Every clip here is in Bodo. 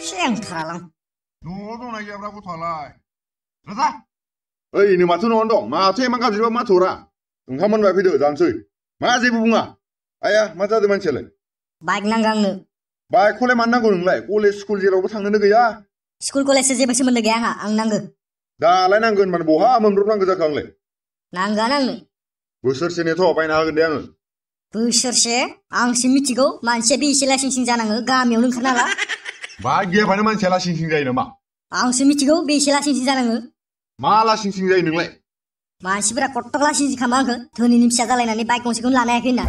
सेंथारालां न'आव दंना गैयाब्रा गथ'आलाय राजा ओइ नै माथो न'आवनो दं माथो एमान गाज्रिबा मा थरा ओंखाम मोनबाय फैदो जानोसै मा जेबो बुङा आया मा जादों मानसियालाय बाइक नांगौ आंनो बाइकखौलाय मानो नांगौ नोंलाय कलेज स्कुल जेरावबो थांनोनो गैया स्कुल कलेजजों जेबो सोमोन्दो गैया आंहा आं नांगौ दालाय नांगोन माने बहा मोनब्रबनांगौ जाखो आंलाय नांगोन आंनो बोसोरसे नेथ' बायना होगोन दे आङो बोसोरसे आंसो मिथिगौ मानसिया बेसे लासिं सिं जानाङो गामियावनो ओंखारना हाला बाइक गैयाबानो मानसिया लासिं सिं जायो नामा आंसो मिथिगौ बेसे लासिं सिं जानाङो मा लासिं सिं जायो नोंलाय मानसिफोरा कट्टक लासिं सिं खालामो आंखौ धोनिनि फिसा जालायनानै बाइक गंसेखौनो लानो हायाखै होनना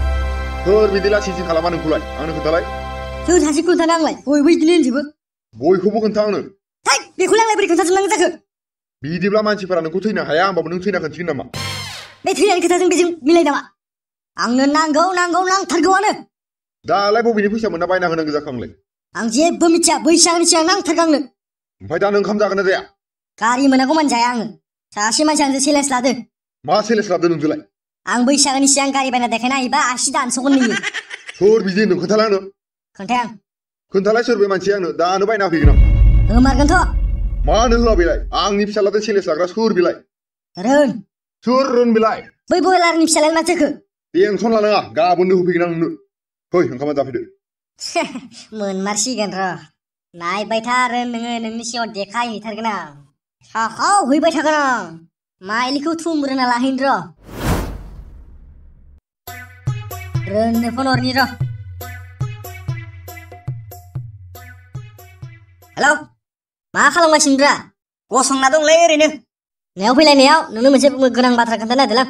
सोर बिदि लासिं सिं खालामा नोंखौलाय आंनो खोन्थालाय सोर सासे खोन्थानो आंलाय बयबो बिदिनो होनजोबो बयखौबो खोन्था आंनो थै बेखौलाय आंलाय बोरै खोन्थाजोबनांगौ जाखो बिदिब्ला मानसिफोरा नोंखौ थैनो हाया होमबाबो नों थैना खोन्थिगोन नामा बे थैनायनि खोथाजों बेजों मिलाय नामा आंनो नांथारगौआनो दालाय बबेनि फैसा मोनना बायना होनांगौ जाखो आंलाय आं जेबो मिथिया बैसागनि सिगां नांथारगौ आंनो ओमफ्राय दा नों ओंखाम जागोन ना जाया गारि मोनागौ मान जाया आङो सासे मानसि आंजों चेलेन्ज लादो मा चेलेन्ज लादों नोंजोंलाय आं बैसागनि सिगां गारि बायना देखायना हायोबा आसि दानस'गोन नोङो सोर बिदि होनदों खोन्थालाय आंनो खोन्थाया आं खोन्थालाय सोर बे मानसिया आंनो दानो बायना होफैगोन आं होमारगोनथ' मानो होआ बेलाय आंनि फिसालाजों चेलेन्ज लाग्रा सोर बेलाय रोन सोर रोन बेलाय बै बयलारनि फिसालाय मा जाखो टेनसन लानाङा गाबोननो होफैगोन आं नोंनो फै ओंखामा जाफैदो मोनमारसिगोन र' नायबाय था रोन नोङो नोंनि सिगाङाव देखायहैथारगोन आं साखाव हैबाय थागोन आं माइलिखौ थुमग्रोना लाहैनो र' रोननो फन हरनि र' हेलौ मा खालामगासिनो ब्रा गसंना दंलै ओरैनो न'आव फैलायनायाव नोंनो मोनसे गोनां बाथ्रा खोन्थानो नागिरदों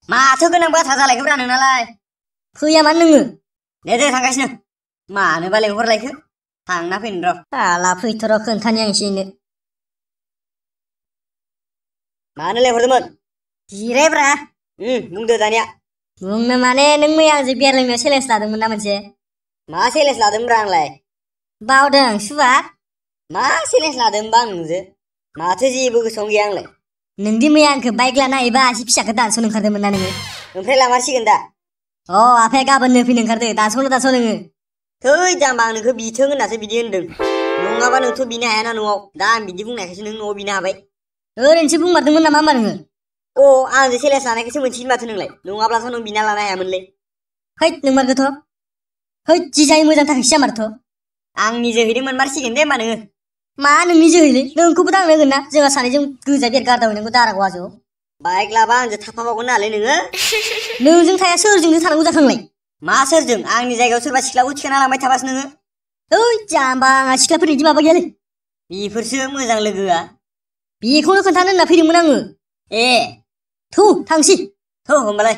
माथो गोनां बाथ्रा जालायखोब्रा नोंनालाय फैया मानो नोङो दे थांगासिनो मानोबा लेंहरलायखो थांना फैनो र' आला फैथ' र' खोन्थानि आं एसे मानो लेंहरदोंमोन जिरायब्रा बुंदो दानिया बुंनो माने नों मैया आंजों बियार लोंनायाव चेलेन्ज लादोंमोन ना मोनसे मा चेलेन्ज लादोंब्रा आंलाय बावदों सुबा मा चेलेन्ज लादोंबा आं नोंजों माथो जेबो गोसोआव गैया आंलाय नोंदि मैया आंखौ बाइक लाना एबा आसि फिसाखौ दानस'नो ओंखारदोंमोन ना नोङो ओमफ्राय लामारसिगोन दा आफाया गाबोननो फैनो ओंखारदो दानस' नोङो थै जाम्बा आं नोंखौ बिथों होननासो बिदि होनदों नङाबा नोंथ' बिनो हायाना न'आव दा आं बिदि बुंनायखायसो नों न'आव बिनो हाबाय ओरैनोसो बुंमारदोंमोन नामा होमबा नोङो आंजों चेलेन्ज लानायखौसो मोनसिगोन माथो नोंलाय नङाब्लाथ' नों बिना लानो हायामोनलै हैद नोंमारगोथ' हैद जि जायो मोजां थाखायसो जामारथ' आंनि जोहैनो मोनमारसिगोन दे होमबा नोङो मा नोंनि जोहैलै नोंखौबो दांनो होगोन ना जोंहा सानैजों गोजा बेर गारदावहैनांगौ दारागाव हाजोआव बाइक लाबा आंजों थाफाबावगोन नालाय नोङो नोंजों थाया सोरजोंनो थानांगौ जाखांलाय मा सोरजों आंनि जायगायाव सोरबा सिख्लाखौ थिखांना लांबाय थाबासो नोङो ओइ जाम्बा आंहा सिख्लाफोरनि इदि माबा गैयालै बेफोरसो मोजां लोगोआ बेखौनो खोन्थानो होनना फैदोंमोन आङो थौ थांसै होमबालाय